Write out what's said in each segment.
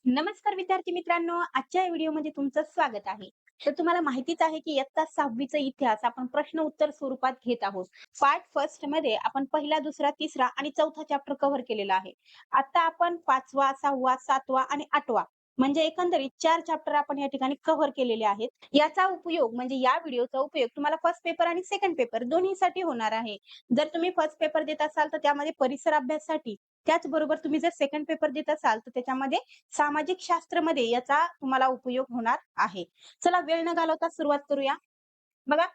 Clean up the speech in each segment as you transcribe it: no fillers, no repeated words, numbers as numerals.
नमस्कार विद्यार्थी मित्रांनो, आजच्या या व्हिडिओमध्ये तुमचं स्वागत आहे. तर तुम्हाला माहितीच आहे की इयत्ता 6वीचा इतिहास आपण प्रश्न उत्तर स्वरूपात घेत आहोत. पार्ट फर्स्ट मध्ये आपण पहिला, दुसरा, तिसरा आणि चौथा चॅप्टर कव्हर केलेला आहे. आता आपण 5वा, 6वा, 7वा आणि 8वा म्हणजे एकंदरीत 4 चॅप्टर आपण या ठिकाणी कव्हर केलेले आहेत. याचा उपयोग म्हणजे या व्हिडिओचा उपयोग तुम्हाला फर्स्ट पेपर आणि सेकंड पेपर दोन्हीसाठी होणार आहे. जर तुम्ही फर्स्ट पेपर देत असाल तर त्यामध्ये परिसर अभ्यासासाठी, त्याचबरोबर तुम्ही जर सेकंड पेपर देत असाल तर त्याच्यामध्ये सामाजिक शास्त्रमध्ये याचा तुम्हाला उपयोग होणार आहे. चला वेळ न घालवता सुरुवात करूया. बघा,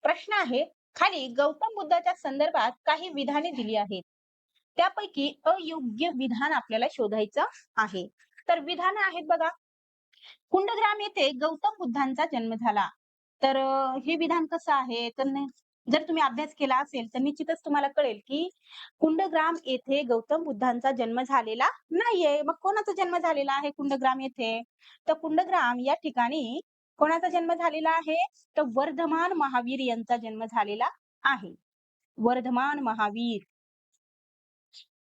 प्रश्न आहे, खाली गौतम बुद्धाच्या संदर्भात काही विधाने दिली आहेत. त्यापैकी अयोग्य विधान आपल्याला शोधायचं आहे. तर विधानं आहेत बघा. कुंडग्राम येथे गौतम बुद्धांचा जन्म झाला. तर हे विधान कसं आहे? तर जर तुम्ही अभ्यास केला असेल तर निश्चितच तुम्हाला कळेल की कुंडग्राम येथे गौतम बुद्धांचा जन्म झालेला नाहीये. मग कोणाचा जन्म झालेला आहे कुंडग्राम येथे? तर कुंडग्राम या ठिकाणी कोणाचा जन्म झालेला आहे? तर वर्धमान महावीर यांचा जन्म झालेला आहे. वर्धमान महावीर.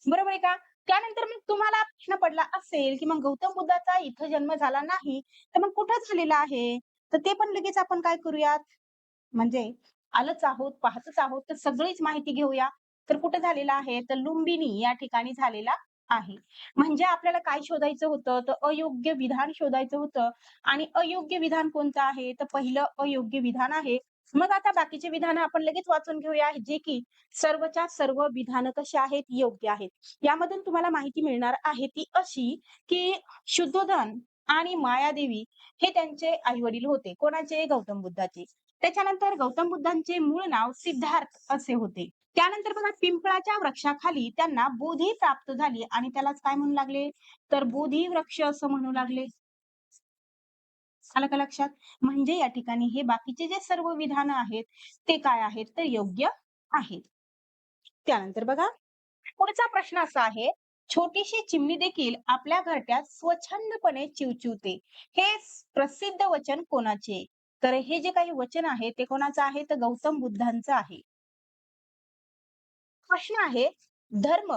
बरोबर आहे का? त्यानंतर मग तुम्हाला प्रश्न पडला असेल, की मग गौतम बुद्धाचा इथं जन्म झाला नाही, तर मग कुठं झालेला आहे? तर ते पण लगेच आपण काय करूयात, म्हणजे आलोच आहोत, पाहतच आहोत, तर सगळीच माहिती घेऊया. तर कुठे झालेला आहे? तर लुंबिनी या ठिकाणी झालेला आहे. म्हणजे आपल्याला काय शोधायचं होतं? तर अयोग्य विधान शोधायचं होतं आणि अयोग्य विधान कोणतं आहे? तर पहिलं अयोग्य विधान आहे. मग आता बाकीचे विधानं आपण लगेच वाचून घेऊया, जे की सर्वच्या सर्व विधानं कशी आहेत? योग्य आहेत. यामधून तुम्हाला माहिती मिळणार आहे ती अशी, की शुद्धोधन आणि मायादेवी हे त्यांचे आई-वडील होते. कोणाचे? गौतम बुद्धाचे. त्याच्यानंतर गौतम बुद्धांचे मूळ नाव सिद्धार्थ असे होते. त्यानंतर बघा पिंपळाच्या वृक्षाखाली त्यांना बोधी प्राप्त झाली आणि त्यालाच काय म्हणू लागले? तर बोधी वृक्ष असं म्हणू लागले. आलं का लक्षात? म्हणजे या ठिकाणी हे बाकीचे जे सर्व विधानं आहेत, ते काय आहेत? तर योग्य आहेत. त्यानंतर बघा पुढचा प्रश्न असा आहे, छोटीशी चिमणी देखील आपल्या घरट्यात स्वच्छंदपणे चिवचिवते. हे प्रसिद्ध वचन कोणाचे? तर हे जे काही वचन आहे ते कोणाचं आहे? तर गौतम बुद्धांचं आहे. प्रश्न आहे, धर्म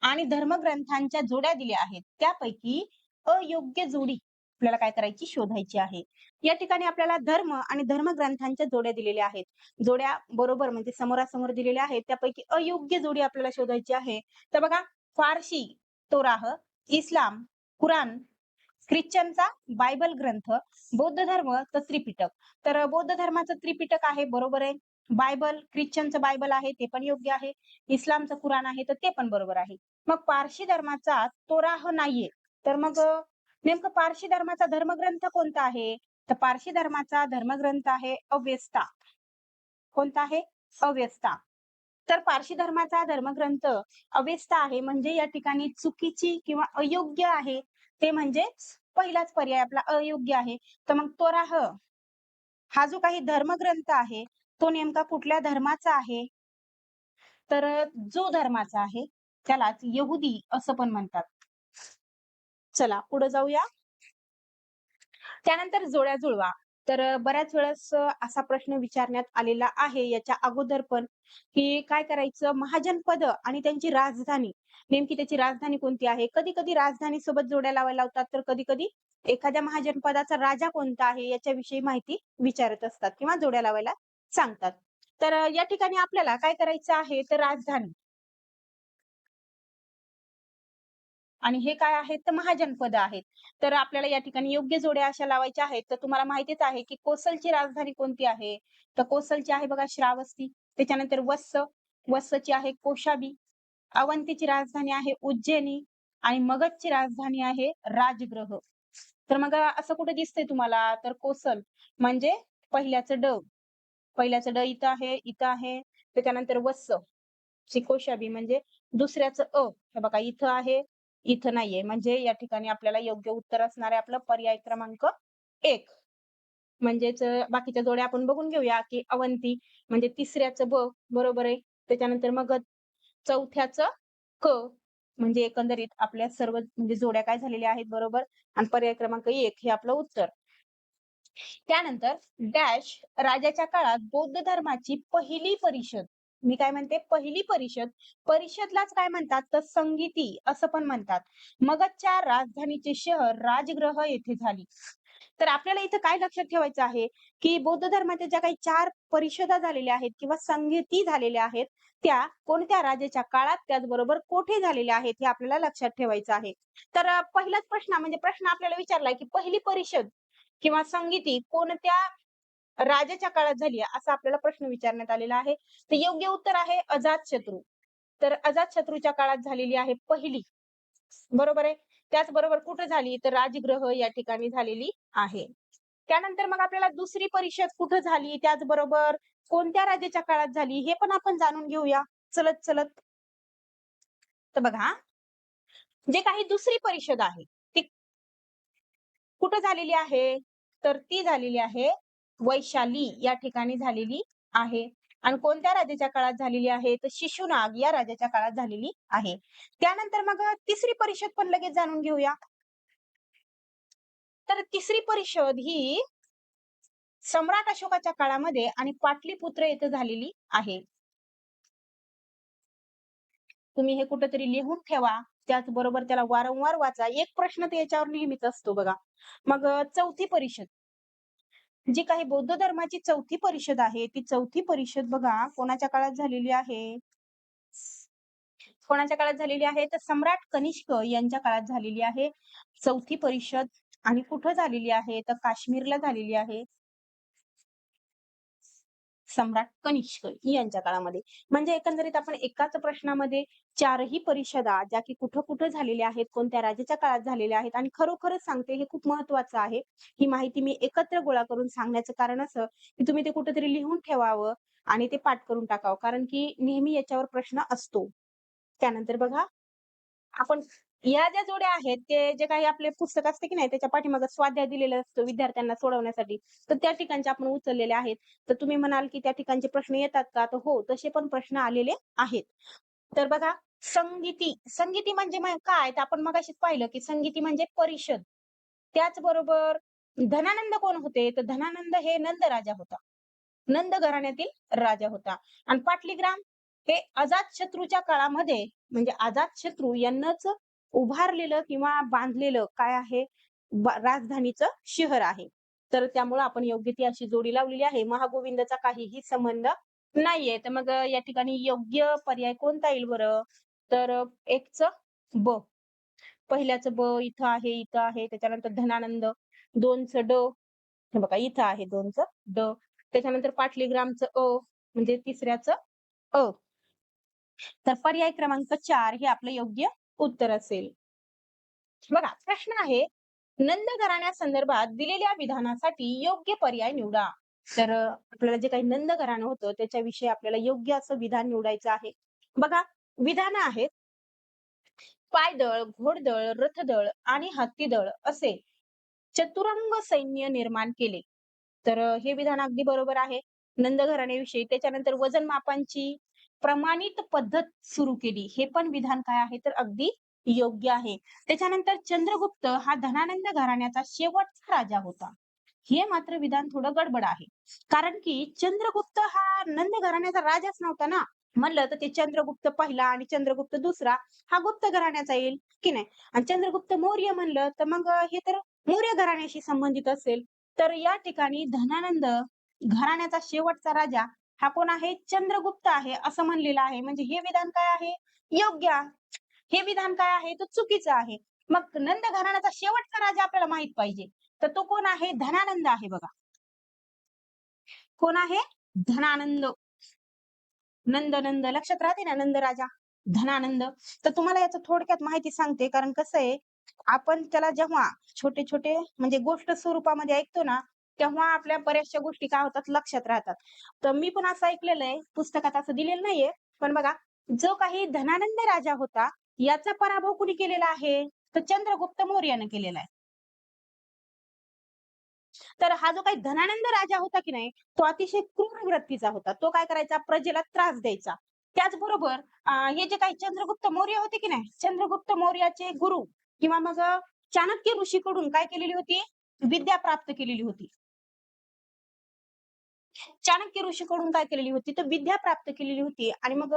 आणि धर्मग्रंथांच्या जोड्या दिल्या आहेत. त्यापैकी अयोग्य जोडी आपल्याला काय करायची? शोधायची आहे. या ठिकाणी आपल्याला धर्म आणि धर्मग्रंथांच्या जोड्या दिलेल्या आहेत. जोड्या बरोबर म्हणजे समोरासमोर दिलेल्या आहेत. त्यापैकी अयोग्य जोडी आपल्याला शोधायची आहे. तर बघा, फारसी तोराह, इस्लाम कुराण, ख्रिश्चनचा बायबल ग्रंथ, बौद्ध धर्म तर त्रिपिटक. तर बौद्ध धर्माचं त्रिपिटक आहे, बरोबर आहे. बायबल, ख्रिश्चनचं बायबल आहे, ते पण योग्य आहे. इस्लामचं कुराण आहे, तर ते पण बरोबर आहे. मग पारशी धर्माचा तोराह नाहीये. तर मग नेमकं पारशी धर्माचा धर्मग्रंथ कोणता आहे? तर पारशी धर्माचा धर्मग्रंथ आहे अवेस्ता. कोणता आहे? अवेस्ता. तर पारशी धर्माचा धर्मग्रंथ अवेस्ता आहे. म्हणजे या ठिकाणी चुकीची किंवा अयोग्य आहे. ते म्हणजे पहिलाच पर्याय आपला अयोग्य आहे. तर मग तोराह हा जो काही धर्मग्रंथ आहे, तो नेमका कुठल्या धर्माचा आहे? तर जो धर्माचा आहे त्यालाच यहुदी असं पण म्हणतात. चला पुढे जाऊया. त्यानंतर जोड्या जुळवा. तर बऱ्याच वेळेस असा प्रश्न विचारण्यात आलेला आहे याच्या अगोदर पण, की काय करायचं? महाजनपद आणि त्यांची राजधानी, नेमकी त्याची राजधानी कोणती आहे? कधी-कधी राजधानी सोबत जोड्या लावायला लावतात, तर कधी-कधी एखाद्या महाजनपदाचा राजा कोणता आहे याच्याविषयी माहिती विचारत असतात किंवा जोड्या लावायला सांगतात. तर या ठिकाणी आपल्याला काय करायचं आहे? तर राजधानी आणि हे काय आहेत? तर महाजनपद आहेत. तर आपल्याला या ठिकाणी योग्य जोड्या अशा लावायच्या आहेत. तर तुम्हाला माहितीच आहे, की कोसलची राजधानी कोणती आहे? तर कोसलची आहे बघा श्रावस्ती. त्याच्यानंतर वत्स, वत्सची आहे कोशांबी. अवंतीची राजधानी आहे उज्जैनी आणि मगधची राजधानी आहे राजगृह. तर मग असं कुठे दिसतंय तुम्हाला? तर कोसल म्हणजे पहिल्याचं ड. पहिल्याचं ड इथं आहे, इथं आहे. त्याच्यानंतर वत्स ची कोशांबी म्हणजे दुसऱ्याचं अ. हे बघा इथं आहे, इथं नाहीये. म्हणजे या ठिकाणी आपल्याला योग्य उत्तर असणार आहे आपलं पर्याय क्रमांक 1. म्हणजेच बाकीच्या जोड्या आपण बघून घेऊया, की अवंती म्हणजे तिसऱ्याचं ब बरोबर आहे. त्याच्यानंतर मगध चौथ्याचं क म्हणजे एकंदरीत आपल्या सर्व म्हणजे जोड्या काय झालेल्या आहेत बरोबर आणि पर्याय क्रमांक 1 हे आपलं उत्तर. त्यानंतर डॅश राजाच्या काळात बौद्ध धर्माची पहिली परिषद मी काय म्हणते पहिली परिषद. परिषदलाच काय म्हणतात तर संगीती असं पण म्हणतात. मगधच्या राजधानीचे शहर राजगृह येथे झाली. तर आपल्याला इथं काय लक्षात ठेवायचं आहे, की बौद्ध धर्माच्या ज्या काही 4 परिषदा झालेल्या आहेत किंवा संगती झालेल्या आहेत, त्या कोणत्या राजाच्या काळात त्याचबरोबर कोठे झालेल्या आहेत हे आपल्याला लक्षात ठेवायचं आहे. तर पहिलाच प्रश्न म्हणजे प्रश्न आपल्याला विचारलाय, की पहिली परिषद किंवा संगीती कोणत्या राजाच्या काळात झाली आहे, असा आपल्याला प्रश्न विचारण्यात आलेला आहे. तर योग्य उत्तर आहे अजातशत्रू. तर अजातशत्रूच्या काळात झालेली आहे पहिली. बरोबर आहे. त्याचबरोबर कुठे झाली? तर राजगृह या ठिकाणी झालेली आहे. त्यानंतर मग आपल्याला दुसरी परिषद कुठे झाली? त्याचबरोबर कोणत्या राजाच्या काळात झाली? हे पण आपण जाणून घेऊया चलत-चलत. तर बघा, जे काही दुसरी परिषद आहे, ती कुठे झालेली आहे? तर ती झालेली आहे वैशाली या ठिकाणी झालेली आहे. आणि कोणत्या राजाच्या काळात झालेली आहे? तर शिशुनाग या राजाच्या काळात झालेली आहे. त्यानंतर मग तिसरी परिषद पण लगेच जाणून घेऊया. तर तिसरी परिषद ही सम्राट अशोकाच्या काळामध्ये आणि पाटलीपुत्र येथे झालेली आहे. तुम्ही हे कुठेतरी लिहून ठेवा. त्याचबरोबर त्याला वारंवार वाचा. एक प्रश्न तर याच्यावर नेहमीच असतो बघा. मग चौथी परिषद, जी काही बौद्ध धर्माची चौथी परिषद आहे, ती चौथी परिषद बघा कोणाच्या काळात झालेली आहे? कोणाच्या काळात झालेली आहे? तर सम्राट कनिष्क यांच्या काळात झालेली आहे. चौथी परिषद आणि कुठं झालेली आहे? तर काश्मीरला झालेली आहे. सम्राट कनिष्क यांच्या काळामध्ये. म्हणजे एकंदरीत आपण एकाच प्रश्नामध्ये 4ही परिषदा ज्या की कुठं-कुठं झालेल्या आहेत, कोणत्या राजाच्या काळात झालेल्या आहेत आणि खरोखरच सांगते हे खूप महत्वाचं आहे. ही माहिती मी एकत्र गोळा करून सांगण्याचं कारण असं, की तुम्ही ते कुठेतरी लिहून ठेवावं आणि ते पाठ करून टाकावं. कारण की नेहमी याच्यावर प्रश्न असतो. त्यानंतर बघा आपण या ज्या जोड्या आहेत, ते जे काही आपले पुस्तक असते की नाही, त्याच्या पाठीमागे स्वाध्याय दिलेला असतो विद्यार्थ्यांना सोडवण्यासाठी. तर त्या ठिकाणचे आपण उचललेले आहेत. तर तुम्ही म्हणाल, की त्या ठिकाणचे प्रश्न येतात का? तर हो, तसे पण प्रश्न आलेले आहेत. तर बघा, संगीती. संगीती म्हणजे मग काय? तर आपण मगाशीच पाहिलं, की संगीती म्हणजे परिषद. त्याचबरोबर धनानंद कोण होते? तर धनानंद हे नंद राजा होता. नंद घराण्यातील राजा होता. आणि पाटलीग्राम हे अजातशत्रूच्या काळामध्ये म्हणजे अजातशत्रू यांनाच उभारलेलं किंवा बांधलेलं काय आहे? राजधानीचं शहर आहे. तर त्यामुळं आपण योग्य ती अशी जोडी लावलेली आहे. महागोविंदचा काहीही संबंध नाहीये. तर मग या ठिकाणी योग्य पर्याय कोणता येईल बरं? तर एकचं ब. पहिल्याचं ब इथं आहे, इथं आहे. त्याच्यानंतर धनानंद. 2चं ड. हे बघा इथं आहे 2चं ड. त्याच्यानंतर पाटलीग्रामचं अ, म्हणजे तिसऱ्याचं अ. तर पर्याय क्रमांक 4 हे आपलं योग्य उत्तर असेल. बघा प्रश्न आहे, नंद घराण्यासंदर्भात दिलेल्या विधानासाठी योग्य पर्याय निवडा. तर आपल्याला जे काही नंद घराणं होतं त्याच्याविषयी आपल्याला योग्य असं विधान निवडायचं आहे. बघा विधानं आहेत, पायदळ, घोडदळ, रथदळ आणि हत्तीदळ असे चतुरंग सैन्य निर्माण केले. तर हे विधान अगदी बरोबर आहे. नंद घराण्याविषयी. त्याच्यानंतर वजनमापांची प्रमाणित पद्धत सुरू केली. हे पण विधान काय आहे तर अगदी योग्य आहे. त्याच्यानंतर चंद्रगुप्त हा धनानंद घराण्याचा शेवटचा राजा होता. हे मात्र विधान थोडं गडबड आहे. कारण की चंद्रगुप्त हा नंद घराण्याचा राजाच नव्हता ना. म्हणलं तर ते चंद्रगुप्त पहिला आणि चंद्रगुप्त दुसरा हा गुप्त घराण्याचा येईल, की नाही? आणि चंद्रगुप्त मौर्य म्हणलं तर मग हे तर मौर्य घराण्याशी संबंधित असेल. तर या ठिकाणी धनानंद घराण्याचा शेवटचा राजा हा कोण आहे? चंद्रगुप्त आहे असं म्हणलेलं आहे. म्हणजे हे विधान काय आहे? योग्य आहे. हे विधान काय आहे? तर चुकीचं आहे. मग नंद घराण्याचा शेवटचा राजा आपल्याला माहित पाहिजे. तर तो कोण आहे? धनानंद आहे बघा. कोण आहे? धनानंद. नंद लक्षात राहते ना नंद राजा, धनानंद. तर तुम्हाला याचं थोडक्यात माहिती सांगते कारण कसं आहे, आपण त्याला जेव्हा छोटे-छोटे म्हणजे गोष्ट स्वरूपामध्ये ऐकतो ना, तेव्हा आपल्या बऱ्याचशा गोष्टी काय होतात लक्षात राहतात. तर मी पण असं ऐकलेलं आहे, पुस्तकात असं दिलेलं नाहीये. पण बघा, जो काही धनानंद राजा होता, याचा पराभव कुणी केलेला आहे? तर चंद्रगुप्त मौर्याने केलेला आहे. तर हा जो काही धनानंद राजा होता की नाही, तो अतिशय क्रूर वृत्तीचा होता. तो काय करायचा? प्रजेला त्रास द्यायचा. त्याचबरोबर हे जे काही चंद्रगुप्त मौर्य होते की नाही, चंद्रगुप्त मौर्याचे गुरु किंवा मग चाणक्य ऋषीकडून काय केलेली होती? विद्या प्राप्त केलेली होती. चाणक्य ऋषीकडून काय केलेली होती, तर विद्या प्राप्त केलेली होती आणि मग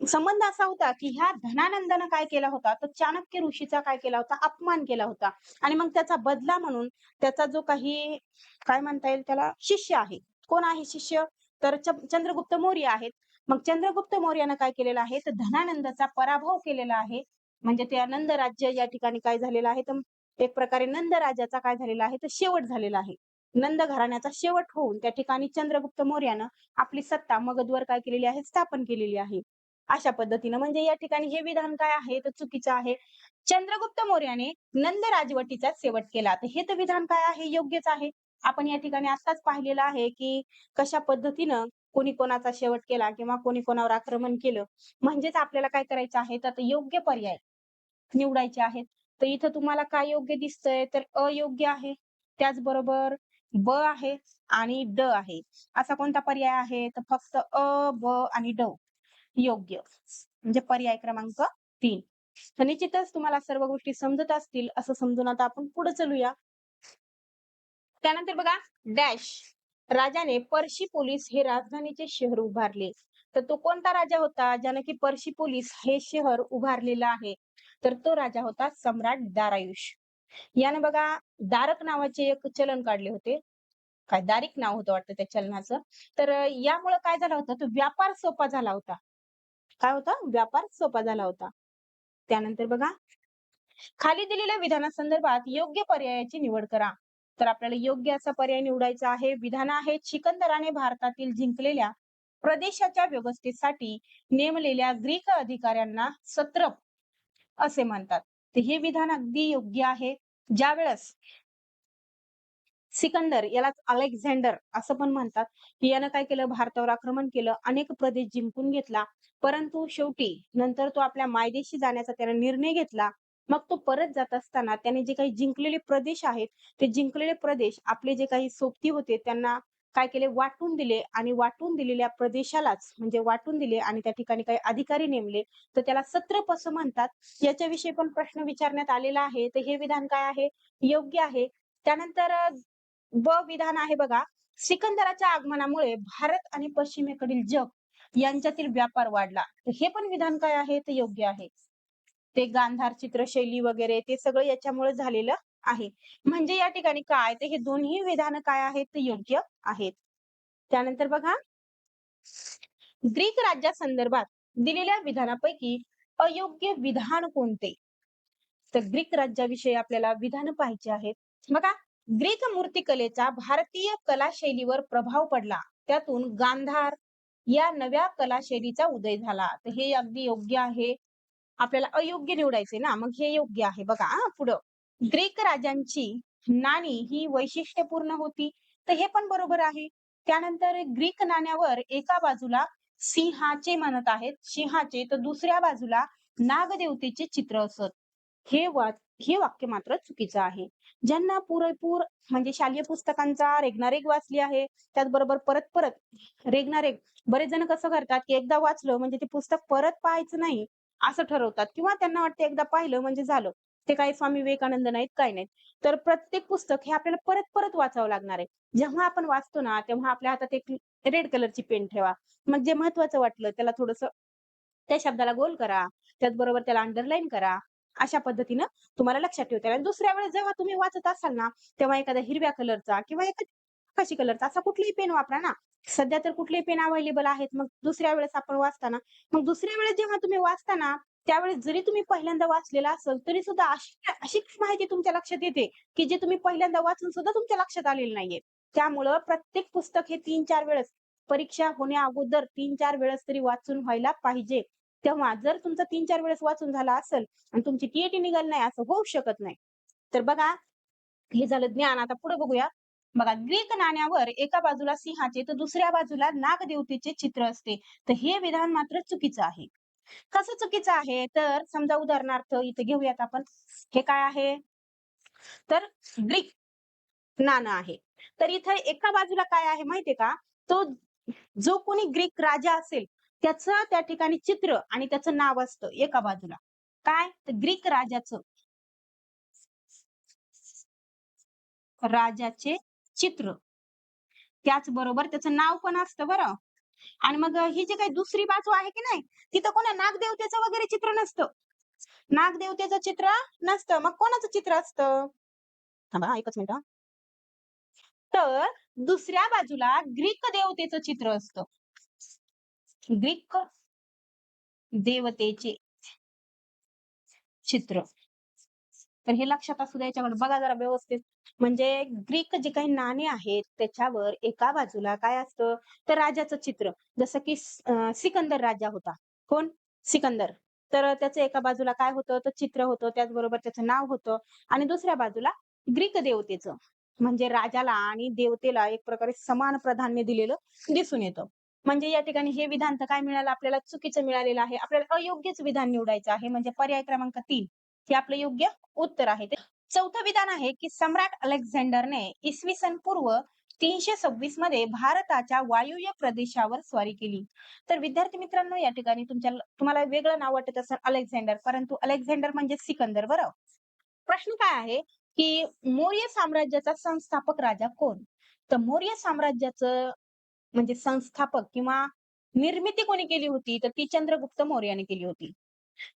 संबंध असा होता, की ह्या धनानंदानं काय केला होता, तर चाणक्य ऋषीचा काय केला होता, अपमान केला होता आणि मग त्याचा बदला म्हणून त्याचा जो काही काय म्हणता येईल त्याला शिष्य आहे. कोण आहे शिष्य? तर चंद्रगुप्त मौर्य आहेत. मग चंद्रगुप्त मौर्यानं काय केलेलं आहे, तर धनानंदाचा पराभव केलेला आहे. म्हणजे ते नंद राज्य या ठिकाणी काय झालेलं आहे, तर एक प्रकारे नंद राजाचा काय झालेला आहे, तर शेवट झालेला आहे. नंद घराण्याचा शेवट होऊन त्या ठिकाणी चंद्रगुप्त मौर्यानं आपली सत्ता मगधवर काय केलेली आहे, स्थापन केलेली आहे. अशा पद्धतीनं म्हणजे या ठिकाणी हे विधान काय आहे, तर चुकीचं आहे. चंद्रगुप्त मौर्याने नंद राजवटीचा शेवट केला. तर हे तर विधान काय आहे, योग्यच आहे. आपण या ठिकाणी आत्ताच पाहिलेलं आहे, की कशा पद्धतीनं कोणी कोणाचा शेवट केला किंवा कोणी कोणावर आक्रमण केलं. म्हणजेच आपल्याला काय करायचं आहे, तर आता योग्य पर्याय निवडायचे आहेत. तर इथं तुम्हाला काय योग्य दिसतंय, तर अयोग्य आहे. त्याचबरोबर ब आहे आणि ड आहे. असा कोणता पर्याय आहे, तर फक्त अ, ब आणि ड योग्य. म्हणजे पर्याय क्रमांक 3. तर निश्चितच तुम्हाला सर्व गोष्टी समजत असतील असं समजून आता आपण पुढे चलूया. त्यानंतर बघा डॅश राजाने पर्शिपोलिस हे राजधानीचे शहर उभारले. तर तो कोणता राजा होता ज्याने की पर्शिपोलिस हे शहर उभारलेलं आहे? तर तो राजा होता सम्राट दारायुष. याने बघा दारक नावाचे एक चलन काढले होते. काय दारिक नाव होतं वाटतं त्या चलनाचं. तर यामुळे काय झालं होतं, तो व्यापार सोपा झाला होता. काय होता? व्यापार सोपा झाला होता. त्यानंतर बघा, खाली दिलेल्या विधानासंदर्भात योग्य पर्यायाची निवड करा. तर आपल्याला योग्य असा पर्याय निवडायचा आहे. विधान आहे सिकंदराने भारतातील जिंकलेल्या प्रदेशाच्या व्यवस्थेसाठी नेमलेल्या ग्रीक अधिकाऱ्यांना सत्रप असे म्हणतात. तर हे विधान अगदी योग्य आहे. ज्यावेळेस सिकंदर यालाच अलेक्झांडर असं पण म्हणतात, की यानं काय केलं भारतावर आक्रमण केलं, अनेक प्रदेश जिंकून घेतला. परंतु शेवटी नंतर तो आपल्या मायदेशी जाण्याचा त्याने निर्णय घेतला. मग तो परत जात असताना त्याने जे काही जिंकलेले प्रदेश आहेत, ते जिंकलेले प्रदेश आपले जे काही सोबती होते त्यांना काय केले वाटून दिले आणि वाटून दिलेल्या प्रदेशालाच म्हणजे वाटून दिले आणि त्या ठिकाणी काही अधिकारी नेमले, तर त्याला सत्रप असं म्हणतात. याच्याविषयी पण प्रश्न विचारण्यात आलेला आहे. तर हे विधान काय आहे? योग्य आहे. त्यानंतर ब विधान आहे बघा, सिकंदराच्या आगमनामुळे भारत आणि पश्चिमेकडील जग यांच्यातील व्यापार वाढला. तर हे पण विधान काय आहे? ते योग्य आहे. ते गांधार चित्रशैली वगैरे ते सगळं याच्यामुळे झालेलं आहे. म्हणजे या ठिकाणी काय, तर हे दोन्ही विधानं काय आहेत? ते योग्य आहेत. त्यानंतर बघा, ग्रीक राज्यासंदर्भात दिलेल्या विधानापैकी अयोग्य विधान कोणते? तर ग्रीक राज्याविषयी आपल्याला विधान पाहायची आहेत. बघा, ग्रीक मूर्तिकलेचा भारतीय कलाशैलीवर प्रभाव पडला. त्यातून गांधार या नव्या कलाशैलीचा उदय झाला. तर हे अगदी योग्य आहे. आपल्याला अयोग्य निवडायचे ना, मग हे योग्य आहे. बघा पुढं. ग्रीक राजांची नाणी ही वैशिष्ट्यपूर्ण होती. तर हे पण बरोबर आहे. त्यानंतर ग्रीक नाण्यावर एका बाजूला सिंहाचे म्हणत आहेत, सिंहाचे, तर दुसऱ्या बाजूला नागदेवतेचे चित्र असत. हे वा हे वाक्य मात्र चुकीचं आहे. ज्यांना पुरेपूर म्हणजे शालेय पुस्तकांचा रेगनारेग वाचली आहे, त्याचबरोबर परत-परत रेगनारेग बरेच जण कसं करतात, की एकदा वाचलं म्हणजे ते पुस्तक परत पाहायचं नाही, असं ठरवतात किंवा त्यांना वाटतं एकदा पाहिलं म्हणजे झालं. ते काही स्वामी विवेकानंद नाहीत, काही नाहीत. तर प्रत्येक पुस्तक हे आपल्याला परत-परत वाचावं लागणार आहे. जेव्हा आपण वाचतो ना, तेव्हा आपल्या हातात एक रेड कलरची पेन ठेवा. मग जे महत्वाचं वाटलं त्याला थोडंसं त्या शब्दाला गोल करा. त्याचबरोबर त्याला अंडरलाईन करा. अशा पद्धतीनं तुम्हाला लक्षात ठेवता येईल आणि दुसऱ्या वेळेस जेव्हा तुम्ही वाचत असाल ना, तेव्हा एखाद्या हिरव्या कलरचा किंवा एखाद्या आकाशी कलरचा असा कुठलाही पेन वापरा ना. सध्या तर कुठलेही पेन अवेलेबल आहेत. मग दुसऱ्या वेळेस आपण वाचताना मग दुसऱ्या वेळेस जेव्हा तुम्ही वाचता त्यावेळेस जरी तुम्ही पहिल्यांदा वाचलेलं असेल, तरी सुद्धा अशी अशी माहिती तुमच्या लक्षात येते, की जे तुम्ही पहिल्यांदा वाचून सुद्धा तुमच्या लक्षात आलेलं नाहीये. त्यामुळं प्रत्येक पुस्तक हे 3-4 वेळेस परीक्षा होण्या अगोदर 3-4 वेळेस तरी वाचून व्हायला पाहिजे. तेव्हा जर तुमचं 3-4 वेळेस वाचून झाला असेल आणि तुमची टी निघाली नाही असं होऊ शकत नाही. तर बघा, हे झालं ज्ञान. आता पुढे बघूया. बघा, ग्रीक नाण्यावर एका बाजूला सिंहाचे तर दुसऱ्या बाजूला नागदेवतेचे चित्र असते. तर हे विधान मात्र चुकीचं आहे. कसं चुकीचं आहे? तर समजा उदाहरणार्थ इथे घेऊयात आपण. हे काय आहे? तर ग्रीक नाणं आहे. तर इथं एका बाजूला काय आहे माहितीये का? तो जो कोणी ग्रीक राजा असेल, त्याचं त्या ठिकाणी चित्र आणि त्याचं नाव असतं एका बाजूला. काय? तर ग्रीक राजाचे चित्र. त्याचबरोबर त्याचं नाव पण असतं बरं. आणि मग ही जी काही दुसरी बाजू आहे की नाही, तिथं कोणा नागदेवतेचं वगैरे चित्र नसतं. नागदेवतेचं चित्र नसतं. मग कोणाचं चित्र असतं? थांबा हां, एकच मिनिट हां. तर दुसऱ्या बाजूला ग्रीक देवतेचं चित्र असतं. ग्रीक देवतेचे चित्र. तर हे लक्षात असू द्या याच्याकडे बघा जरा व्यवस्थित. म्हणजे ग्रीक जे काही नाणी आहेत त्याच्यावर एका बाजूला काय असतं, तर राजाचं चित्र. जसं की सिकंदर राजा होता. कोण? सिकंदर. तर त्याचं एका बाजूला काय होतं, तर चित्र होतं. त्याचबरोबर त्याचं नाव होतं आणि दुसऱ्या बाजूला ग्रीक देवतेचं. म्हणजे राजाला आणि देवतेला एक प्रकारे समान प्राधान्य दिलेलं दिसून येतं. म्हणजे या ठिकाणी हे विधान तर काय मिळालं आपल्याला चुकीचं मिळालेलं आहे. आपल्याला अयोग्यच विधान निवडायचं आहे. म्हणजे पर्याय क्रमांक 3 हे आपलं योग्य उत्तर आहे. चौथं विधान आहे, की सम्राट अलेक्झांडरने इसवी सन पूर्व 326 मध्ये भारताच्या वायुव्य प्रदेशावर स्वारी केली. तर विद्यार्थी मित्रांनो या ठिकाणी तुम्हाला वेगळं नाव वाटत असेल अलेक्झांडर, परंतु अलेक्झांडर म्हणजे सिकंदर बरं. प्रश्न काय आहे, की मौर्य साम्राज्याचा संस्थापक राजा कोण? तर मौर्य साम्राज्याचं म्हणजे संस्थापक किंवा निर्मिती कोणी केली होती? तर ती चंद्रगुप्त मौर्याने केली होती.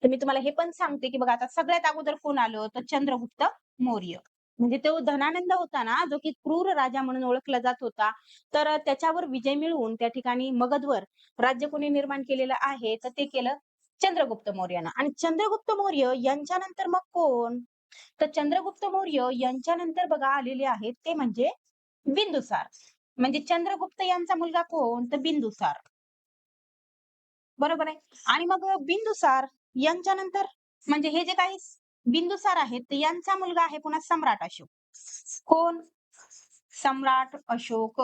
तर मी तुम्हाला हे पण सांगते, की बघा आता सगळ्यात अगोदर कोण आलं? तर चंद्रगुप्त मौर्य. म्हणजे तो धनानंद होता ना, जो की क्रूर राजा म्हणून ओळखला जात होता. तर त्याच्यावर विजय मिळवून त्या ठिकाणी मगधवर राज्य कोणी निर्माण केलेलं आहे, तर ते केलं चंद्रगुप्त मौर्यानं. आणि चंद्रगुप्त मौर्य यांच्यानंतर मग कोण? तर चंद्रगुप्त मौर्य यांच्यानंतर बघा आलेले आहेत ते म्हणजे बिंदुसार. म्हणजे चंद्रगुप्त यांचा मुलगा कोण? तर बिंदुसार. बरोबर आहे. आणि मग बिंदुसार यांच्यानंतर म्हणजे हे जे काही बिंदुसार आहेत, तर यांचा मुलगा आहे पुन्हा सम्राट अशोक. कोण? सम्राट अशोक.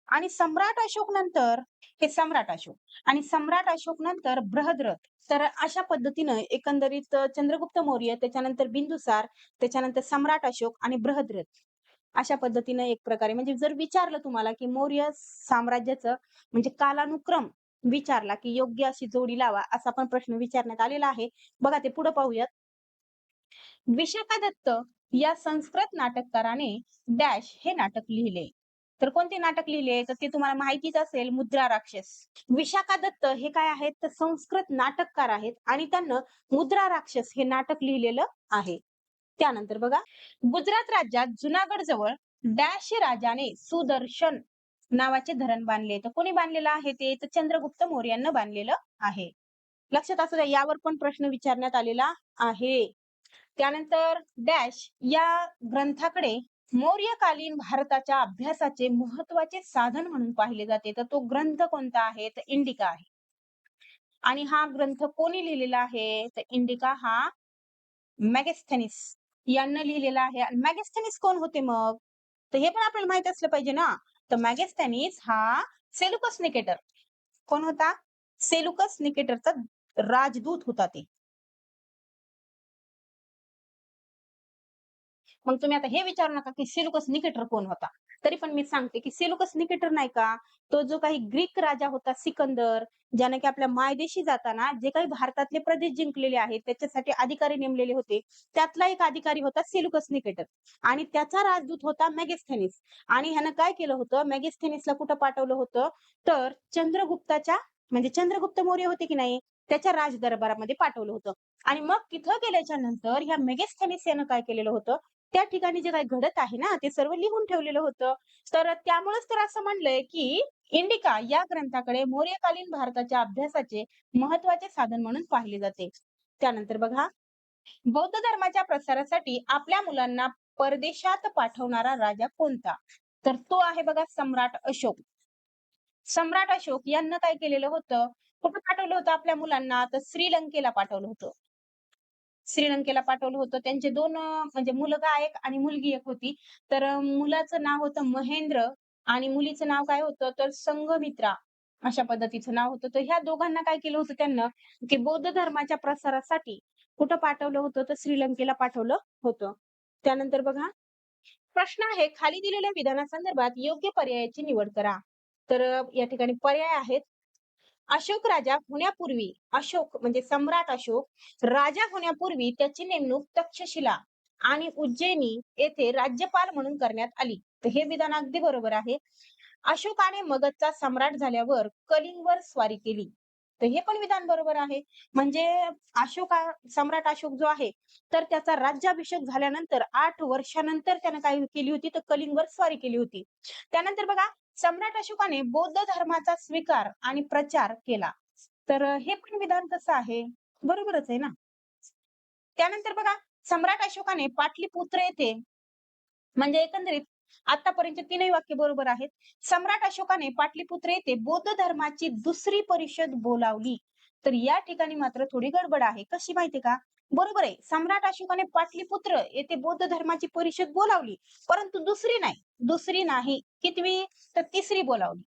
आणि सम्राट अशोक नंतर हे सम्राट अशोक आणि सम्राट अशोक नंतर बृहद्रथ. तर अशा पद्धतीनं एकंदरीत चंद्रगुप्त मौर्य, त्याच्यानंतर बिंदुसार, त्याच्यानंतर सम्राट अशोक आणि बृहद्रथ. अशा पद्धतीनं एक प्रकारे म्हणजे जर विचारलं तुम्हाला, की मौर्य साम्राज्याचं म्हणजे कालानुक्रम विचारला, की योग्य अशी जोडी लावा, असा पण प्रश्न विचारण्यात आलेला आहे. बघा ते पुढे पाहूयात. विशाखा दत्त या संस्कृत नाटककाराने डॅश हे नाटक लिहिले. तर कोणते नाटक लिहिले? तर ते तुम्हाला माहितीच असेल, मुद्रा राक्षस. विशाखा दत्त हे काय आहेत? तर संस्कृत नाटककार आहेत आणि त्यांनी मुद्रा राक्षस हे नाटक लिहिलेलं आहे. त्यानंतर बघा, गुजरात राज्यात जुनागड जवळ डॅश राजाने सुदर्शन नावाचे धरण बांधले. तर कोणी बांधलेलं आहे ते? तर चंद्रगुप्त मौर्यानं बांधलेलं आहे. लक्षात असू द्या, यावर पण प्रश्न विचारण्यात आलेला आहे. त्यानंतर डॅश या ग्रंथाकडे मौर्यकालीन भारताच्या अभ्यासाचे महत्वाचे साधन म्हणून पाहिले जाते. तर तो ग्रंथ कोणता आहे? तर इंडिका आहे. आणि हा ग्रंथ कोणी लिहिलेला आहे? तर इंडिका हा मेगस्थेनिस यांनी लिहिलेला आहे. आणि मेगस्थेनिस कोण होते मग? तर हे पण आपल्याला माहित असलं पाहिजे ना. तर मेगस्थेनिस हा सेलुकस निकेटर. कोण होता? सेलुकस निकेटरचा राजदूत होता ते. मग तुम्ही आता हे विचारू नका, की सेलुकस निकेटर कोण होता? तरी पण मी सांगते, की सेलुकस निकेटर नाही का, तो जो काही ग्रीक राजा होता सिकंदर, ज्याने की आपल्या मायदेशी जाताना जे काही भारतातले प्रदेश जिंकलेले आहेत, त्याच्यासाठी अधिकारी नेमलेले होते. त्यातला एक अधिकारी होता सेलुकस निकेटर आणि त्याचा राजदूत होता मेगस्थेनिस. आणि ह्यानं काय केलं होतं, मेगस्थेनिसला कुठं पाठवलं होतं, तर चंद्रगुप्ताच्या म्हणजे चंद्रगुप्त मौर्य होते की नाही, त्याच्या राजदरबारामध्ये पाठवलं होतं. आणि मग तिथं गेल्याच्या नंतर ह्या मेगस्थेनिस यानं काय केलेलं होतं, त्या ठिकाणी जे काही घडत आहे ना, ते सर्व लिहून ठेवलेलं होतं. तर त्यामुळेच तर असं म्हणलंय, की इंडिका या ग्रंथाकडे मौर्यकालीन भारताच्या अभ्यासाचे महत्वाचे साधन म्हणून पाहिले जाते. त्यानंतर बघा, बौद्ध धर्माच्या प्रसारासाठी आपल्या मुलांना परदेशात पाठवणारा राजा कोणता? तर तो आहे बघा सम्राट अशोक. सम्राट अशोक यांनी काय केलेलं होतं, कुठं पाठवलं होतं आपल्या मुलांना? तर श्रीलंकेला पाठवलं होतं. श्रीलंकेला पाठवलं होतं. त्यांचे 2 म्हणजे मुलगा एक आणि मुलगी एक होती. तर मुलाचं नाव होतं महेंद्र आणि मुलीचं नाव काय होतं, तर संघमित्रा अशा पद्धतीचं नाव होतं. तर ह्या दोघांना काय केलं होतं त्यांनं, की बौद्ध धर्माच्या प्रसारासाठी कुठं पाठवलं होतं, तर श्रीलंकेला पाठवलं होतं. त्यानंतर बघा, प्रश्न आहे, खाली दिलेल्या विधानासंदर्भात योग्य पर्यायाची निवड करा. तर या ठिकाणी पर्याय आहेत. अशोक राजा होण्यापूर्वी अशोक म्हणजे सम्राट अशोक राजा होण्यापूर्वी त्याची नेमणूक तक्षशिला आणि उज्जैनी येथे राज्यपाल म्हणून करण्यात आली. तर हे विधान अगदी बरोबर आहे. अशोकाने मगधचा सम्राट झाल्यावर कलिंगवर स्वारी केली. तर हे पण विधान बरोबर आहे. म्हणजे अशोका सम्राट अशोक जो आहे, तर त्याचा राज्याभिषेक झाल्यानंतर 8 वर्षानंतर त्यानं काय केली होती, तर कलिंगवर स्वारी केली होती. त्यानंतर बघा, सम्राट अशोकाने बौद्ध धर्माचा स्वीकार आणि प्रचार केला. तर हे पण विधान कसं आहे? बरोबरच आहे ना. त्यानंतर बघा, सम्राट अशोकाने पाटलीपुत्र येथे म्हणजे एकंदरीत आतापर्यंत तीनही वाक्य बरोबर आहेत. सम्राट अशोकाने पाटलीपुत्र येथे बौद्ध धर्माची दुसरी परिषद बोलावली. तर या ठिकाणी मात्र थोडी गडबड आहे. कशी माहितीये का? बरोबर आहे. सम्राट अशोकाने पाटलीपुत्र येथे बौद्ध धर्माची परिषद बोलावली. परंतु दुसरी नाही. कितवी? तर तिसरी बोलावली.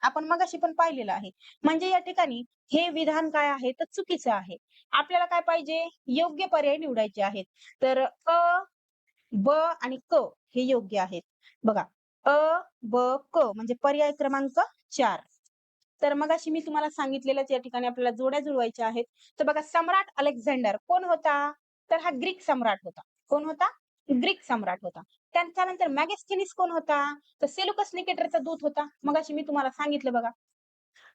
आपण मगाशी पण पाहिलेलं आहे. म्हणजे या ठिकाणी हे विधान काय आहे? तर चुकीचं आहे. आपल्याला काय पाहिजे? योग्य पर्याय निवडायचे आहेत. तर ब आणि क हे योग्य आहेत. बघा, अ, ब, क म्हणजे पर्याय क्रमांक 4. तर मगाशी मी तुम्हाला सांगितलेलंच या ठिकाणी आपल्याला जोड्या जुळवायच्या आहेत. तर बघा, सम्राट अलेक्झांडर कोण होता? तर हा ग्रीक सम्राट होता. कोण होता? ग्रीक सम्राट होता. त्याच्यानंतर मॅगेस्थेनिस कोण होता? तर सेलुकस निकेटरचा दूत होता. मगाशी मी तुम्हाला सांगितलं बघा.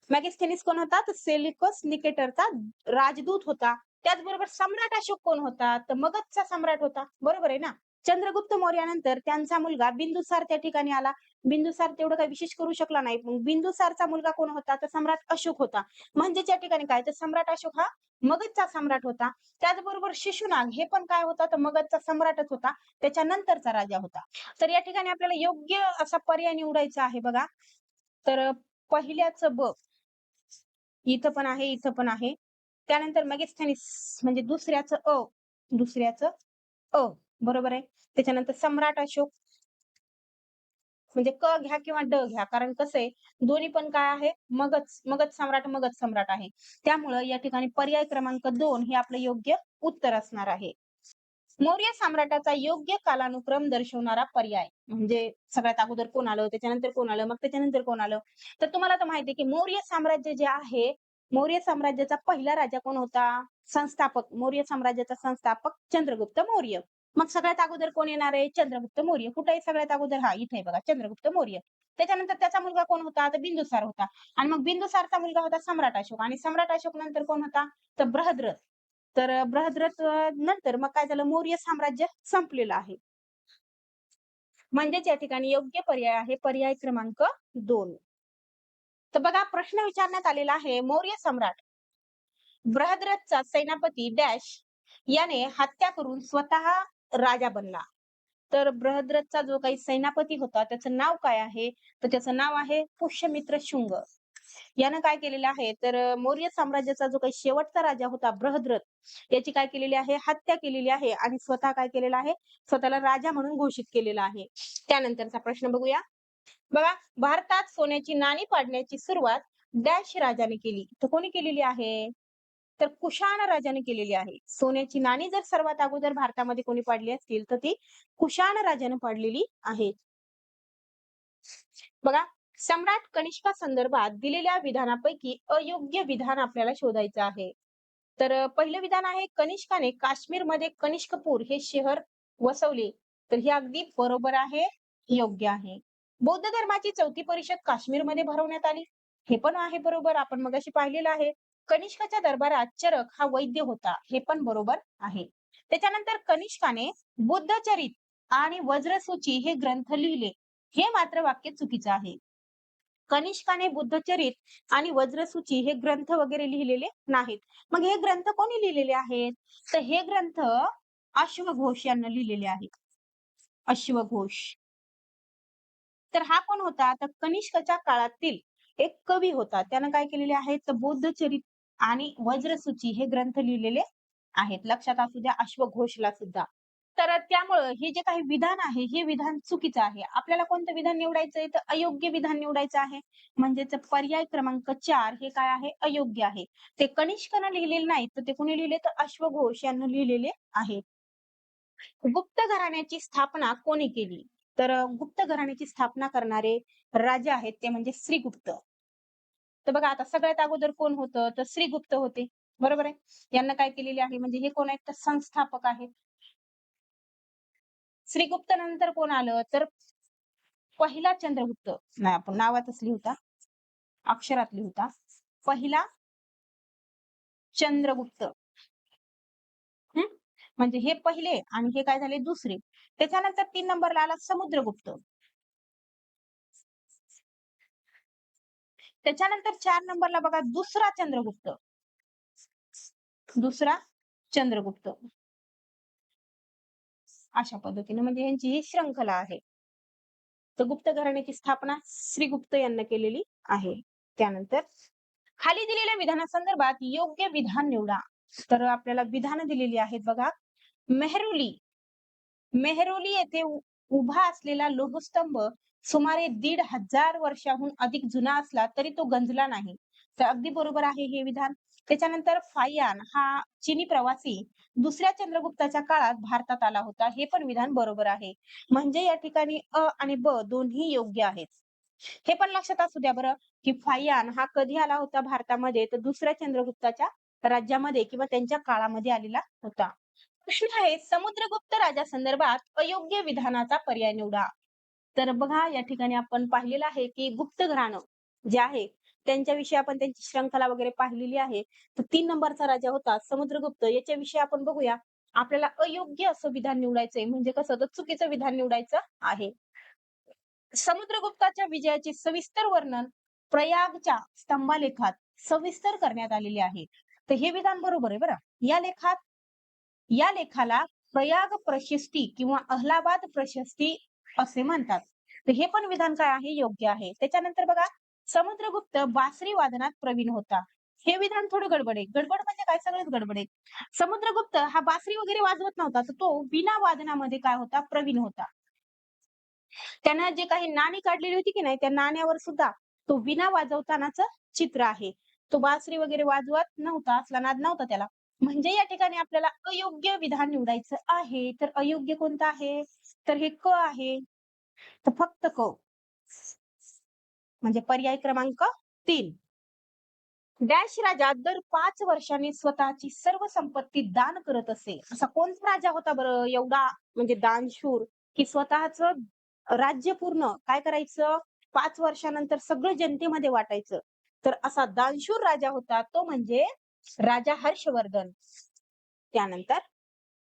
मॅगेस्थेनिस कोण होता? तर सेल्युकस निकेटरचा राजदूत होता. त्याचबरोबर सम्राट अशोक कोण होता? तर मगधचा सम्राट होता. बरोबर आहे ना? चंद्रगुप्त मौर्यानंतर त्यांचा मुलगा बिंदुसार त्या ठिकाणी आला. बिंदुसार तेवढं काही विशेष करू शकला नाही. मग बिंदुसारचा मुलगा कोण होता? तर सम्राट अशोक होता. म्हणजेच या ठिकाणी काय? तर सम्राट अशोक हा मगधचा सम्राट होता. त्याचबरोबर शिशुनाग हे पण काय होता? तर मगधचा सम्राटच होता. त्याच्यानंतरचा राजा होता. तर या ठिकाणी आपल्याला योग्य असा पर्याय निवडायचा आहे बघा. तर पहिल्याच ब इथं पण आहे, इथं पण आहे. त्यानंतर मेगास्थेनिस म्हणजे दुसऱ्याचं अ, बरोबर आहे. त्याच्यानंतर सम्राट अशोक म्हणजे क घ्या किंवा ड घ्या. कारण कसं आहे, दोन्ही पण काय आहे? मगध सम्राट आहे. त्यामुळं या ठिकाणी पर्याय क्रमांक 2 हे आपलं योग्य उत्तर असणार आहे. मौर्य साम्राटाचा योग्य कालानुक्रम दर्शवणारा पर्याय म्हणजे सगळ्यात अगोदर कोण आलं, त्याच्यानंतर कोण आलं, मग त्याच्यानंतर कोण आलं. तर तुम्हाला तर माहिती आहे, की मौर्य साम्राज्य जे आहे, मौर्य साम्राज्याचा पहिला राजा कोण होता? मौर्य साम्राज्याचा संस्थापक चंद्रगुप्त मौर्य. मग सगळ्यात अगोदर कोण येणार आहे? चंद्रगुप्त मौर्य. कुठे आहे सगळ्यात अगोदर? हा, इथे आहे बघा, चंद्रगुप्त मौर्य. त्याच्यानंतर त्याचा मुलगा कोण होता? तर बिंदुसार होता. आणि मग बिंदुसारचा मुलगा होता सम्राट अशोक आणि सम्राट अशोक नंतर कोण होता? तर बृहद्रथ. तर बृहद्रथ नंतर मग काय झालं? मौर्य साम्राज्य संपलेलं आहे. म्हणजेच या ठिकाणी योग्य पर्याय आहे पर्याय क्रमांक 2. तर बघा, प्रश्न विचारण्यात आलेला आहे, मौर्य सम्राट बृहद्रथचा सेनापती डॅश याने हत्या करून स्वतः राजा बनला. तर बृहद्रथचा जो काही सेनापती होता त्याचं नाव काय आहे? तर त्याचं नाव आहे पुष्यमित्र शुंग. यानं काय केलेलं आहे? तर मौर्य साम्राज्याचा जो काही शेवटचा राजा होता बृहद्रथ याची काय केलेली आहे? हत्या केलेली आहे आणि स्वतः काय केलेलं आहे? स्वतःला राजा म्हणून घोषित केलेलं आहे. त्यानंतरचा प्रश्न बघूया. बघा, भारतात सोन्याची नाणी पाडण्याची सुरुवात डॅश राजाने केली. तर कोणी केलेली आहे? तर कुशाण राजाने केलेली आहे. सोन्याची नाणी जर सर्वात अगोदर भारतामध्ये कोणी पाडली असतील तर ती कुशाण राजाने पाडलेली आहेत. बघा, सम्राट कनिष्का संदर्भात दिलेल्या विधानापैकी अयोग्य विधान आपल्याला शोधायचं आहे. तर पहिलं विधान आहे, कनिष्काने काश्मीरमध्ये कनिष्कपूर हे शहर वसवले. तर हे अगदी बरोबर आहे, योग्य आहे. बौद्ध धर्माची चौथी परिषद काश्मीरमध्ये भरवण्यात आली. हे पण आहे बरोबर. आपण मगाशी पाहिलेलं आहे. कनिष्काच्या दरबारात चरक हा वैद्य होता. हे पण बरोबर आहे. त्याच्यानंतर कनिष्काने बुद्धचरित आणि वज्रसूची हे ग्रंथ लिहिले. हे मात्र वाक्य चुकीचं आहे. कनिष्काने बुद्धचरित आणि वज्रसूची हे ग्रंथ वगैरे लिहिलेले नाहीत. मग हे ग्रंथ कोणी लिहिलेले आहेत? तर हे ग्रंथ अश्वघोष यांना लिहिलेले आहेत. अश्वघोष. तर हा कोण होता? तर कनिष्कच्या काळातील एक कवी होता. त्यानं काय केलेले आहे? तर बुद्धचरित आणि वज्रसूची हे ग्रंथ लिहिलेले आहेत. लक्षात असू द्या, अश्वघोषला सुद्धा. तर त्यामुळं हे जे काही विधान आहे, हे विधान चुकीचं आहे. आपल्याला कोणतं विधान निवडायचंय? तर अयोग्य विधान निवडायचं आहे. म्हणजेच पर्याय क्रमांक 4 हे काय आहे? अयोग्य आहे. ते कनिष्कनं लिहिलेले नाहीत, तर ते कोणी लिहिले? तर अश्वघोष यांनी लिहिलेले आहे. गुप्त घराण्याची स्थापना कोणी केली? तर गुप्त घराण्याची स्थापना करणारे राजे आहेत ते म्हणजे श्रीगुप्त. तर बघा, आता सगळ्यात अगोदर कोण होतं? तर श्रीगुप्त होते. बरोबर आहे. यांना काय केलेले आहे? म्हणजे हे कोण आहेत? तर संस्थापक आहेत. श्रीगुप्त नंतर कोण आलं? तर पहिला चंद्रगुप्त नाही, आपण नावातच लिहुता, अक्षरात लिहुता. पहिला चंद्रगुप्त. म्हणजे हे पहिले आणि हे काय झाले दुसरे. त्याच्यानंतर 3 नंबरला आला समुद्रगुप्त. त्याच्यानंतर 4 नंबरला बघा दुसरा चंद्रगुप्त. दुसरा चंद्रगुप्त. अशा पद्धतीने म्हणजे यांची ही श्रंखला आहे. तर गुप्त घराण्याची स्थापना श्रीगुप्त यांना केलेली आहे. त्यानंतर खाली दिलेल्या विधानासंदर्भात योग्य विधान निवडा. तर आपल्याला विधानं दिलेली आहेत बघा. मेहरुली मेहरोली येथे उभा असलेला लोहस्तंभ सुमारे 1,500 वर्षाहून अधिक जुना असला तरी तो गंजला नाही. तर अगदी बरोबर आहे हे विधान. त्याच्यानंतर फायान हा चीनी प्रवासी दुसऱ्या चंद्रगुप्ताच्या काळात भारतात आला होता. हे पण विधान बरोबर आहे. म्हणजे या ठिकाणी अ आणि ब दोन्ही योग्य आहेत. हे पण लक्षात असू द्या बरं, की फायान हा कधी आला होता भारतामध्ये, तर दुसऱ्या चंद्रगुप्ताच्या राज्यामध्ये किंवा त्यांच्या काळामध्ये आलेला होता. प्रश्न आहे समुद्रगुप्त राजासंदर्भात अयोग्य विधानाचा पर्याय निवडा. तर बघा या ठिकाणी आपण पाहिलेलं आहे की गुप्त घराणं जे आहे त्यांच्याविषयी आपण त्यांची श्रंखला वगैरे पाहिलेली आहे. तर 3 नंबरचा राजा होता समुद्रगुप्त. याच्याविषयी आपण बघूया. आपल्याला अयोग्य असं विधान निवडायचंय, म्हणजे कसं तर चुकीचं विधान निवडायचं आहे. समुद्रगुप्ताच्या विजयाचे सविस्तर वर्णन प्रयागच्या स्तंभालेखात सविस्तर करण्यात आलेले आहे. तर हे विधान बरोबर आहे बरं. या लेखाला प्रयाग प्रशस्ती किंवा अहलाबाद प्रशस्ती असे म्हणतात. तर हे पण विधान काय आहे योग्य आहे. त्याच्यानंतर बघा समुद्रगुप्त बासरी वादनात प्रवीण होता. हे विधान थोडं गडबड आहे. गडबड म्हणजे काय सगळंच गडबड आहे. समुद्रगुप्त हा बासरी वगैरे वाजवत नव्हता, तर तो वीणा वादनामध्ये काय होता प्रवीण होता. त्यानं जे काही नाणी काढलेली होती की नाही त्या नाण्यावर सुद्धा तो वीणा वाजवतानाच चित्र आहे. तो बासरी वगैरे वाजवत नव्हता, असला नाद नव्हता त्याला. म्हणजे या ठिकाणी आपल्याला अयोग्य विधान निवडायचं आहे. तर अयोग्य कोणतं आहे? तर हे क आहे. तर फक्त क. म्हणजे पर्याय क्रमांक 3. डॅश राजा दर 5 वर्षांनी स्वतःची सर्व संपत्ती दान करत असे. असा कोणता राजा होता बरं एवढा म्हणजे दानशूर, की स्वतःच राज्य पूर्ण काय करायचं 5 वर्षानंतर सगळं जनतेमध्ये वाटायचं. तर असा दानशूर राजा होता तो म्हणजे राजा हर्षवर्धन. त्यानंतर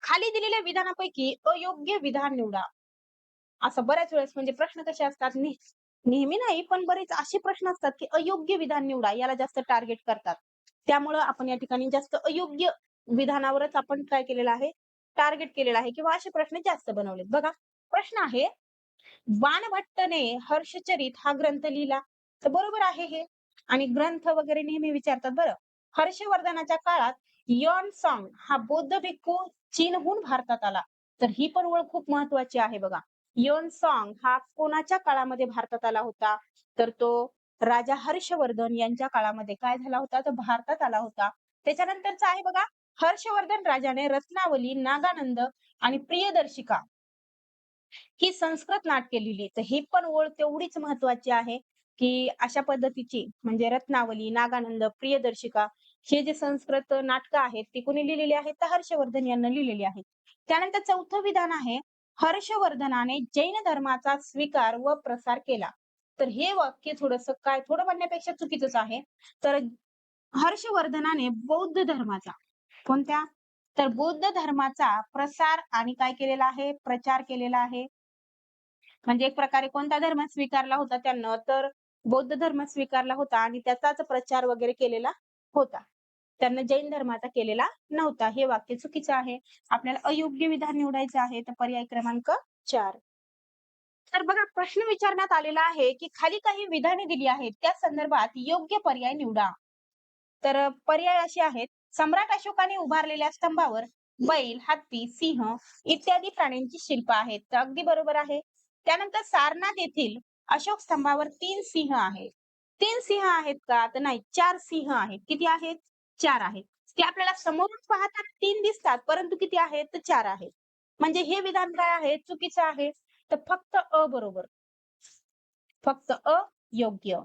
खाली दिलेल्या विधानापैकी अयोग्य विधान निवडा. असं बऱ्याच वेळेस म्हणजे प्रश्न कसे असतात नेहमी नाही, पण बरेच असे प्रश्न असतात की अयोग्य विधान निवडा याला जास्त टार्गेट करतात. त्यामुळं आपण या ठिकाणी जास्त अयोग्य विधानावरच आपण काय केलेलं आहे टार्गेट केलेलं आहे किंवा असे प्रश्न जास्त बनवलेत. बघा प्रश्न आहे बाणभट्टने हर्षचरित हा ग्रंथ लिहिला. तर बरोबर आहे हे. आणि ग्रंथ वगैरे नेहमी विचारतात बरं. हर्षवर्धनाच्या काळात यॉन सॉंग हा बौद्ध भिक्खू चीनहून भारतात आला. तर ही पण ओळ खूप महत्वाची आहे बघा. यॉन सॉंग हा कोणाच्या काळामध्ये भारतात आला होता? तर तो राजा हर्षवर्धन यांच्या काळामध्ये काय झाला होता? तर भारतात आला होता. त्याच्यानंतरचा आहे बघा हर्षवर्धन राजाने रत्नावली, नागानंद आणि प्रियदर्शिका ही संस्कृत नाटके लिहिली. तर ही पण ओळ तेवढीच महत्वाची आहे, की अशा पद्धतीची म्हणजे रत्नावली, नागानंद, प्रियदर्शिका हे जे संस्कृत नाटकं आहेत, ती कोणी लिहिलेली आहेत? तर हर्षवर्धन यांनी लिहिलेली आहेत. त्यानंतर चौथं विधान आहे, हर्षवर्धनाने जैन धर्माचा स्वीकार व प्रसार केला. तर हे वाक्य थोडंसं काय थोडं म्हणण्यापेक्षा चुकीचंच आहे. तर हर्षवर्धनाने बौद्ध धर्माचा कोणत्या? तर बौद्ध धर्माचा प्रसार आणि काय केलेला आहे? प्रचार केलेला आहे. म्हणजे एक प्रकारे कोणता धर्म स्वीकारला होता त्यानं? तर बौद्ध धर्म स्वीकारला होता आणि त्याचाच प्रचार वगैरे केलेला होता. त्यांनी जैन धर्माचा केलेला नव्हता. हे वाक्य चुकीचं आहे. आपल्याला अयोग्य विधान निवडायचं आहे. तर पर्याय क्रमांक 4. तर बघा प्रश्न विचारण्यात आलेला आहे, की खाली काही विधाने दिली आहेत. त्या संदर्भात योग्य पर्याय निवडा. तर पर्याय असे आहेत. सम्राट अशोकाने उभारलेल्या स्तंभावर बैल, हत्ती, सिंह इत्यादी प्राण्यांची शिल्प आहेत. तर अगदी बरोबर आहे. त्यानंतर सारनाथ येथील अशोक स्तंभावर 3 सिंह आहेत. 3 सिंह आहेत का? तर नाही 4 सिंह आहेत. किती आहेत? 4 आहेत. ते आपल्याला समोरून पाहताना 3 दिसतात, परंतु किती आहेत? तर 4 आहेत. म्हणजे हे विधान काय आहे? चुकीचं आहे. तर फक्त अ बरोबर. फक्त अ योग्य.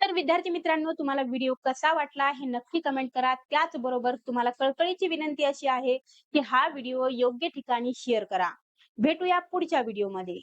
तर विद्यार्थी मित्रांनो तुम्हाला व्हिडिओ कसा वाटला हे नक्की कमेंट करा. त्याचबरोबर तुम्हाला कळकळीची विनंती अशी आहे, की हा व्हिडिओ योग्य ठिकाणी शेअर करा. भेटूया पुढच्या व्हिडिओमध्ये.